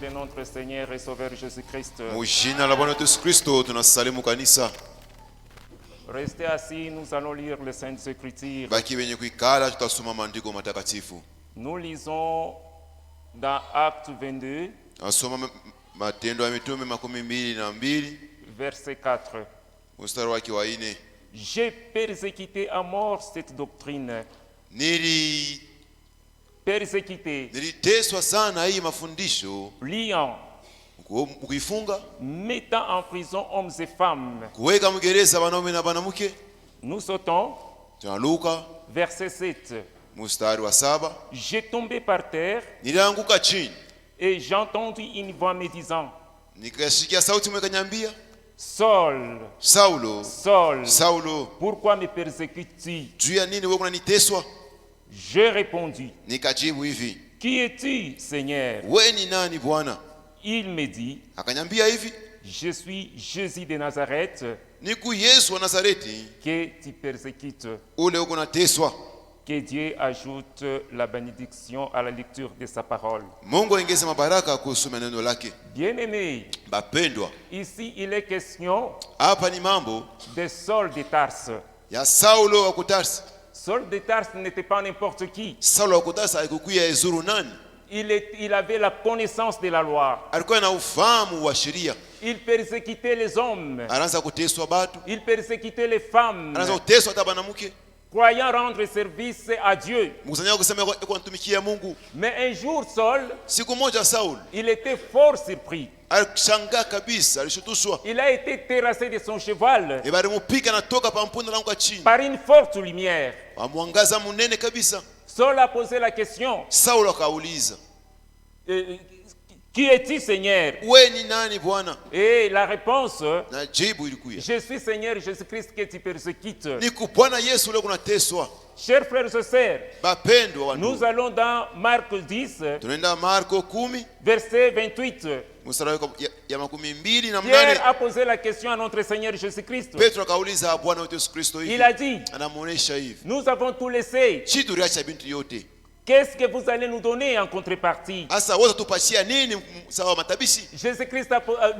de notre Seigneur et Sauveur Jésus-Christ. Mujina la Bwana Yesu Kristo tunasalimu kanisa. Restez assis, nous allons lire les Saintes Écritures. Baki wenye kuikala tutasoma maandiko matakatifu. Nous lisons dans Acte 22, Asoma Matendo ya Mitume 22 verset 4. mstari wake wa 4. J'ai persécuté à mort cette doctrine. Niliteswa sana hii mafundisho, Pliant, ukifunga, mettant en prison hommes et femmes. kuweka mgereza wanaume na wanawake. Nous sautons, Luka verset 7. mstari wa 7. J'ai tombé par terre Nilianguka chini, et j'ai entendu une voix me disant, nikasikia sauti mwekanyambia, Saul, Saulo, Saul, Saulo, pourquoi me persécutes-tu? juu ya nini wewe unaniteswa? J'ai répondu, Nikajibu hivi, qui es-tu, Seigneur? wewe ni nani Bwana? Il me dit, Akanyambia hivi, je suis Jésus de Nazareth, niku Yesu wa Nazareti, que tu persécutes. ule uko nateswa. Que Dieu ajoute la bénédiction à la lecture de sa parole. Mungu aongeze mabaraka kuhusu neno lake. Bien-aimés, Bapendwa, ici il est question hapa ni mambo de Saul de Tarse. ya Saulo wa Kutarsi. Saul de Tarse n'était pas n'importe qui. Saulo wa Kutarsi alikuwa ezuru nani? Il avait la connaissance de la loi. Alikuwa na ufahamu wa sheria. Il persécutait les hommes. Anaanza kuteswa batu, Il persécutait les femmes, anaanza kuteswa hata banamuke. croyant rendre service à Dieu. Mkusanyako kusema kwa mtumikia Mungu. Mais un jour, Saul, Siku moja Saul il était fort surpris. alishangaa kabisa, alishutushwa. Il a été terrassé de son cheval Balimupika natoka pampunda langu chini. par une forte lumière. Wamwangaza munene kabisa. Saul a posé la question, Saulo akauliza, qui es-tu, Seigneur? wewe ni nani Bwana? Et la réponse, Na jibu ilikuwa, je suis Seigneur Jésus-Christ que tu persécutes. niku Bwana Yesu ule kunateswa. Chers frères et sœurs, Bapendwa wa nous ndugu, allons dans Marc 10, tunaenda Marko 10 verset 28. mstari ya 28. Pierre a posé la question à notre Seigneur Jésus-Christ. Petro akauliza Bwana wetu Yesu Kristo hivi, Il a dit, anamuonesha hivi, nous avons tout laissé. chituriacha bintu yote, Qu'est-ce que vous allez nous donner en contrepartie? hasa wote tupashia nini sawa matabishi? Jésus-Christ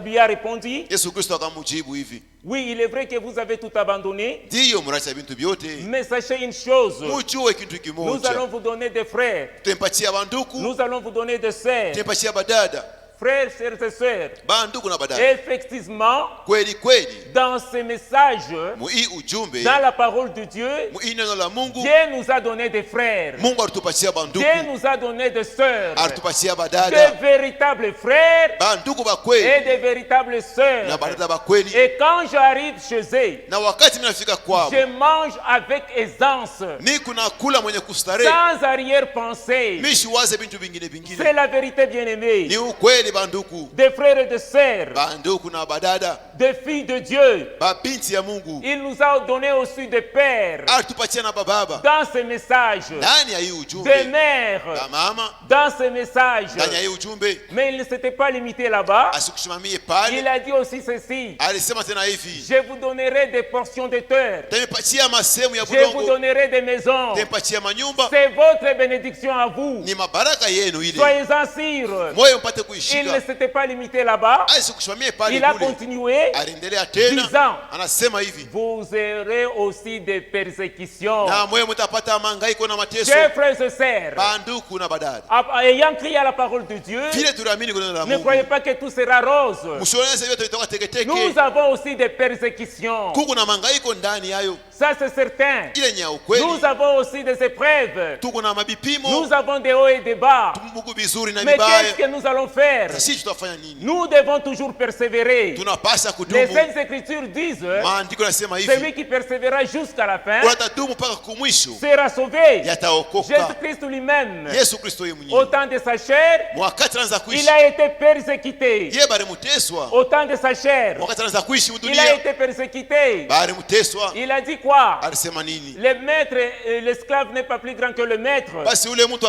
lui a répondu, Yesu Kristo akamujibu hivi, oui, il est vrai que vous avez tout abandonné, ndiyo muracha bintu vyote, mais sachez une chose, mujue kitu nous allons kimoja, vous donner des frères, tumpatia banduku, nous allons vous donner des sœurs, tumpatia badada, frères, sœurs et sœurs. banduku na badada. Effectivement, Kweli kweli, dans ce message, mu hii ujumbe, dans la parole de Dieu, mu hii neno la Mungu, Dieu nous a donné des frères, Mungu alitupatia banduku, Dieu nous a donné des sœurs, alitupatia de badada, véritables frères banduku ba et kweli de véritables na sœurs. badada ba kweli. Et quand j'arrive chez eux, Na wakati mimi nafika kwao, je mange avec aisance, ni kuna kula mwenye kustarehe, sans arrière-pensée. mishi waze bintu vingine vingine. C'est la vérité, bien-aimée. Ni ukweli banduku, Des frères et des sœurs, banduku na badada, des filles de Dieu. babinti ya Mungu, Il nous a donné aussi des pères alitupatia na bababa dans ce message, ndani ya hii des ujumbe, mères na mama dans ce message. ndani ya hii ujumbe. Mais il ne s'était pas limité là-bas. Asikusimamie Il pale, a dit aussi ceci, alisema tena hivi, je vous donnerai des portions de terre, tanipatia masehemu ya je vous budongo, donnerai des maisons. tanipatia manyumba, C'est votre bénédiction à vous. ni mabaraka yenu ile, Soyez-en sûrs. moyo mpate Il ne kuishika. s'était pas limité là-bas. Asikusimamie pale Il a kule, continué, aliendelea tena, disant, anasema hivi, vous aurez aussi des persécutions. na moyo mtapata mangaiko na mateso, Chers frères et sœurs, banduku na badada. ayant crié à la parole de Dieu, Vile tunaamini kwa neno la ne Mungu, croyez pas que tout sera rose. msione vyote vitakuwa teketeke. Nous avons aussi des persécutions. Kuku na mangaiko ndani yayo, Ça, c'est certain. ile ni ya ukweli. Nous avons aussi des épreuves. Tuko na mabipimo, Nous avons des hauts et des bas. Mungu vizuri na Mais qu'est-ce mibaya. que nous allons faire? Sisi tutafanya nini? Nous devons toujours persévérer. Tunapasa Les kudumu. Saintes Écritures disent, Maandiko yanasema hivi, celui qui persévérera jusqu'à la fin unatadumu mpaka kumwisho, sera sauvé. yataokoka. Jésus-Christ lui-même, Yesu Kristo yeye au mwenyewe temps de sa chair, wakati anaanza il kuishi, a été persécuté. yeye bali muteswa. Au temps de sa chair, Wakati anaanza kuishi il a dunia, été persécuté. bali muteswa. Il a dit quoi? Alisema nini? Le maître, l'esclave n'est pas plus grand que le maître. Basi ule mtu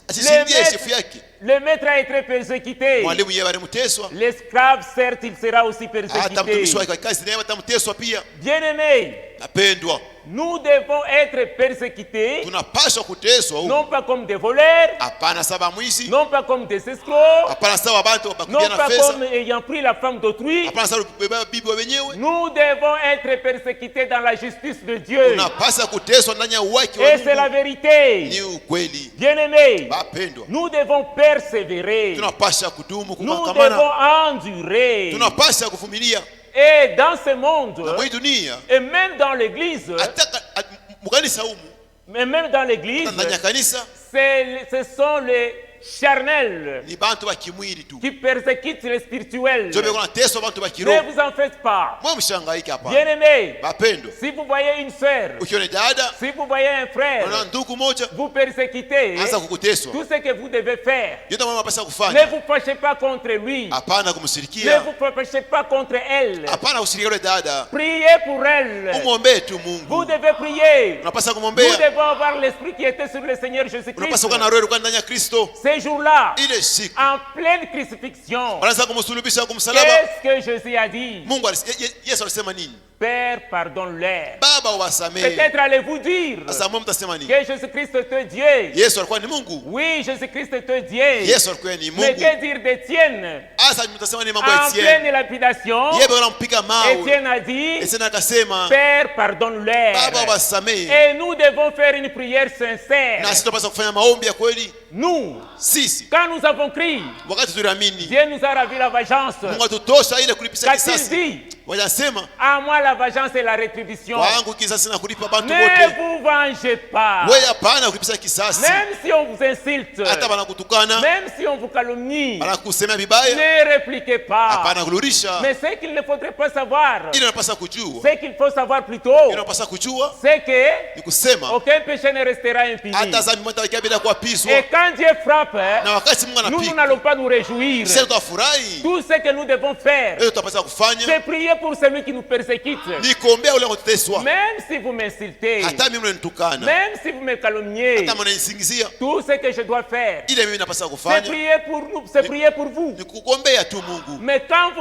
asisindie shefu yake. Le maître a été persécuté. Mwalimu yeye bali muteswa, L'esclave, certes, il sera aussi hata mtumishi persécuté. wake kazi naye atamteswa pia. Bien-aimé, Napendwa, nous devons être persécutés, tunapaswa kuteswa huku. non pas comme des voleurs, Hapana saba mwizi, non pas comme des escrocs, hapana saba bantu non bakubiana pas pesa, comme ayant pris la femme d'autrui. hapana saba beba bibi wa wenyewe. Nous devons être persécutés dans la justice de Dieu. Tunapaswa kuteswa ndani ya uwaki wa Et c'est la Mungu. vérité. Ni ukweli. Bien-aimés, Bapendwa, nous devons persévérer. tunapaswa kudumu Nous kumakamana, devons endurer. tunapaswa kuvumilia. Et dans ce Na monde, mwa hii dunia et même dans l'église, hata mukanisa humu, mais même dans l'église, ndani ya kanisa ce sont les charnels ni bantu ba kimwili tu. qui persécutent les spirituels. Ndio beko nateswa bantu ba Ne kiroho. vous en faites pas. Mwe mshangaike hapa. Bien-aimés, Bapendwa, si vous voyez une sœur, ukiona dada si vous voyez un frère, na ndugu moja vous persécutez, anza kukuteswa, tout ce que vous devez faire. yote mama pasa Ne kufanya. vous fâchez pas contre lui. Hapana Ne kumshirikia, vous fâchez pas contre elle. hapana kushirikia yule dada. Priez pour elle. Umwombee tu Vous Mungu. devez prier. Unapasa Nous kumwombea. devons avoir l'esprit qui était sur le Seigneur Jésus-Christ. Unapasa kuwa na roho ilikuwa ndani ya Kristo. Ces jours-là, Ile siku en pleine crucifixion, wanaanza kumsulubisha kumsalaba. qu'est-ce que Jésus a dit? Mungu Yesu alisema nini? Père, pardonne-leur. Baba uwasamehe. Peut-être allez-vous dire Sasa mwe mtasema nini? que Jésus-Christ est Dieu. Yesu alikuwa ni Mungu. Oui, Jésus-Christ est Dieu. Yesu alikuwa ni Mais Mungu. que dire d'Étienne? Asa mtasema ni mambo ya En Etienne. pleine lapidation, Yeye bwana mpiga mawe. Étienne a dit, Etienne akasema Père, Baba pardonne-leur. uwasamehe. Et nous devons faire une prière sincère. Na sisi tunapaswa kufanya maombi ya kweli. Nous, Sisi quand nous avons crié, wakati tuliamini Dieu nous a ravi la vengeance. Mungu atutosha ile kulipisha Qu'a-t-il kisasi. dit? Wanasema À moi la vengeance et la rétribution. kwangu kisasi na kulipa bantu Ne wote. vous vengez pas. Wewe hapana kulipisha kisasi. Même si on vous insulte, Hata banakutukana, même si on vous calomnie, banakusemea vibaya, ne répliquez pas. hapana kurudisha. Mais ce qu'il ne faudrait pas savoir, Ile unapasa kujua. ce qu'il faut savoir plutôt, Ile unapasa kujua c'est que ni kusema aucun péché ne restera impuni. hata dhambi moja ikiwa bila kuapizwa. Et quand Dieu frappe, Na wakati Mungu nous anapiga, n'allons pas nous réjouir. sisi tutafurahi. Tout ce que nous devons faire, Ile tutapasa kufanya c'est prier pour celui qui nous persécute. ni kuombea ule kuteswa. Même si vous m'insultez, Hata mimi mnanitukana, même si vous me calomniez, hata mnanisingizia, tout ce que je dois faire, ile mimi napasa c'est kufanya prier pour nous, c'est prier pour vous. ni kukuombea tu Mungu. Mais quand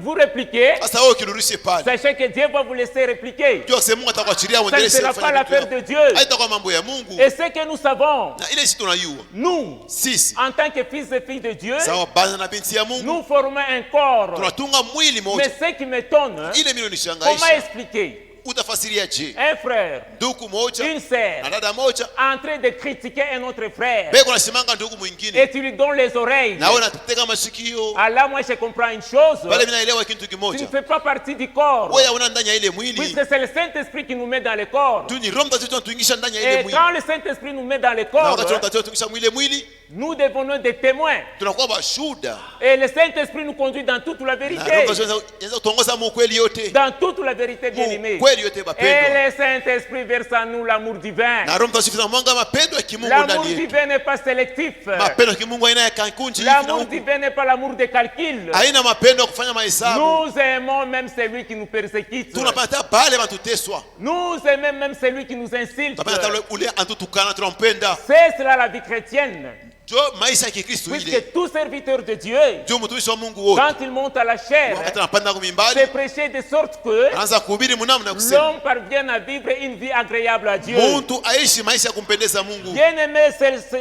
vous répliquez, Sasa wewe ukirudishe pale, sachez que Dieu va vous laisser répliquer. jua kusema Mungu atakuachilia Ça ne uendelee sera pas l'affaire de Dieu. haitakuwa mambo ya Mungu. Et ce que nous savons, Na ile sisi tunajua nous, sisi en tant que fils et filles de Dieu, sawa bana na binti ya Mungu nous formons un corps. tunatunga mwili Mais moja. ce qui m'étonne, Ile mimi comment unishangaisha, expliquer utafasiria je? un frère, Ndugu moja une sœur, na dada moja en train de critiquer un autre frère, beko nasimanga ndugu mwingine et tu lui donnes les oreilles. na wewe unatega masikio. Alors moi je comprends une chose, Pale mimi naelewa kitu tu ne kimoja, fais pas partie du corps, wewe una ndani ya ile mwili puisque c'est le Saint-Esprit qui nous met dans le corps. tu, ni Roho Mtakatifu anatuingisha ndani ya ile Et mwili, quand le Saint-Esprit nous met dans le na corps, wakati Roho Mtakatifu anatuingisha mwili mwili, nous devenons des témoins. tunakuwa bashuhuda, Et le Saint-Esprit nous conduit dans toute la na Roho vérité. Mtakatifu anaweza kutongoza mu kweli yote, Dans toute la vérité, bien-aimés. mu kweli yote Et bapendwa. le Saint-Esprit verse en nous l'amour divin. Na Roho Mtakatifu anamwanga mapendo ya kimungu L'amour ndani yetu. divin n'est pas sélectif. Mapendo ya kimungu haina ya kankunji hivi na L'amour huku, divin n'est pas l'amour de calcul. haina mapendo ya kufanya mahesabu. Nous aimons même celui qui nous persécute. Tunapata pale batuteswa, Nous aimons même celui qui nous insulte. tunapata ule antutukana, tunampenda. C'est cela la vie chrétienne. Jo maisha ya Kikristo ile, Puisque tout serviteur de Dieu, jo mtumishi wa Mungu wote, quand il monte à la chair, wakati anapanda kumimbali c'est prêcher de sorte que anaanza kuhubiri mnamo na kusema l'homme parvienne à vivre une vie agréable à Dieu. mtu aishi maisha ya kumpendeza Mungu. Bien-aimé,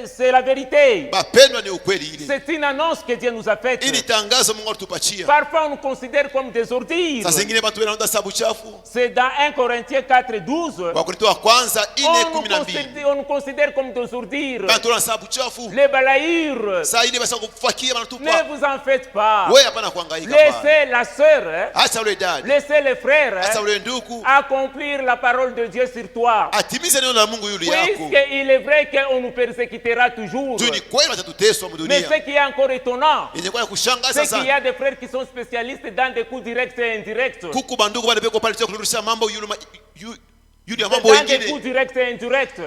c'est la vérité. Bapendwa, ni ukweli ile. C'est une annonce que Dieu nous a faite. Ili tangazo Mungu alitupatia. Parfois, on nous considère comme des ordures. Sasa zingine watu wanaona sababu chafu. C'est dans 1 Corinthiens 4:12. Wakorintho wa kwanza 4:12. On nous considère comme des ordures. Watu wana sababu chafu. Les balayures. Saa ile basi kufakia wanatupa. Ne vous en faites pas. Wewe hapana kuhangaika hapa. Laissez la sœur, Acha ule dada. laissez les frères Acha ule ndugu. accomplir la parole de Dieu sur toi. Atimize neno la Mungu yule yako. Puisqu'il est vrai qu'on nous persécutera toujours. Tu ni kweli watatuteswa Mais mdunia. ce qui est encore étonnant, Yenye kushangaza c'est qu'il y sana. a des frères qui sont spécialistes dans des coups directs et indirects. Kuku bandugu bale beko pale kurudisha mambo yule ya Dans mambo des mengine. coups directs et indirects.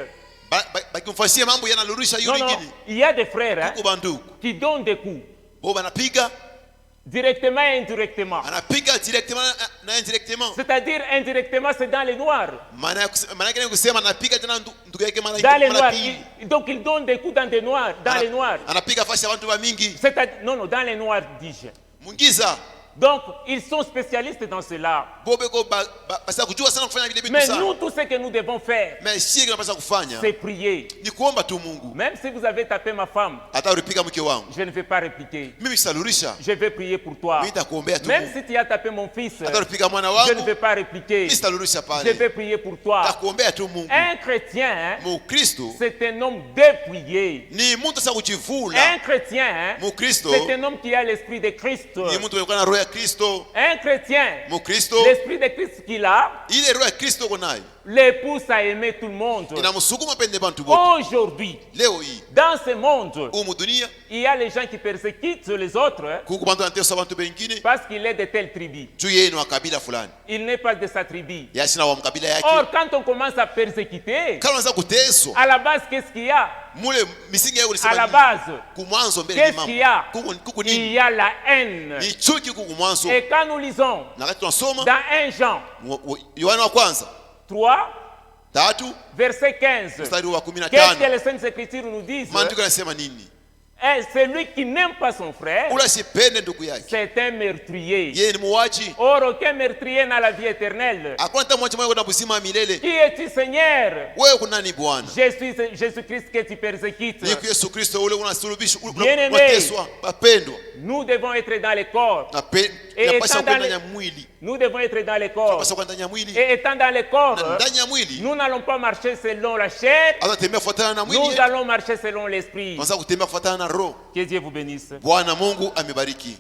Bakimfanyia mambo yanarudisha Non, yule non, ingine. il y a des frères Kuku bandugu. qui donnent des coups, Wao banapiga, directement et indirectement. anapiga directement na indirectement. C'est-à-dire indirectement, c'est dans les noirs. Maana yake ni kusema anapiga tena ndugu yake mara Dans les noirs. pili. Donc il donne des coups dans des noirs, dans les noirs. Anapiga fasi ya watu wa mingi. C'est-à-dire, non, non, dans les noirs, dis-je. Mungiza. Donc, ils sont spécialistes dans cela. basa kujua sana kufanya vile vitu Mais sana. nous, tout ce que nous devons faire, Mais si tunapaswa kufanya c'est prier. ni kuomba tu Mungu. Même si vous avez tapé ma femme, Hata ulipiga mke wangu, je ne vais pas répliquer. mimi sitalurisha. Je vais prier pour toi. Mimi nitakuombea tu Même Mungu. si tu as tapé mon fils, Hata ulipiga mwana je ne wangu, vais pas répliquer. mimi sitalurisha Je pale. vais prier pour toi. Nitakuombea tu Mungu. Un chrétien, Mukristo c'est un homme dépouillé. ni mtu sasa Un kujivula. chrétien, Mukristo c'est un homme qui a l'esprit de Christ. ni mtu alikuwa na roho ya Kristo. Un chrétien, Mukristo l'esprit de Christ qu'il a, ile roho ya Kristo uko nayo les pousse à aimer tout le monde. inamsukuma pende bantu wote. Aujourd'hui, Leo hii dans ce monde, humu dunia il y a les gens qui persécutent les autres kuku bantu wanatesa bantu bengine parce qu'il est de telle tribu. juu yeye ni wa kabila fulani, Il n'est pas de sa tribu. yasina wa mkabila yake. Or, quand on commence à persécuter, Kama unaweza kuteswa à la base, qu'est-ce qu'il y a? mule misingi yako À la ulisema base, kumwanzo mbele qu'est-ce qu'il y a? kuku Il nini y a la haine. ni chuki kuku mwanzo. Et quand nous lisons Na wakati tunasoma dans 1 Jean Yohana wa kwanza 3, 3 verset 15, mstari wa qu'est-ce que 15 les Saintes Écritures nous disent? maandiko yanasema nini? Celui qui n'aime pas son frère, Ula sipende ndugu yake, c'est un meurtrier. yeye ni muuaji. Or, aucun meurtrier n'a la vie éternelle. Hakuna hata mmoja mwenye kuna uzima wa milele. Qui es-tu, Seigneur? Wewe kuna nani Bwana? Je suis Jésus-Christ que tu persécutes. Ni Yesu Kristo ule unasulubishwa, Bien-aimé. unateswa, wapendwa. Nous devons être dans les corps. Napaswa étant dans kwenda les- ndani ya mwili. Nous devons être dans les corps. Tunapaswa kwenda ndani ya mwili. Et étant dans les corps, Na ndani ya mwili nous n'allons pas marcher selon la chair, hata tembea kufuatana na mwili. nous allons marcher selon l'esprit. Tunataka kutembea kufuatana na roho. Que Dieu vous bénisse. Bwana Mungu amebariki.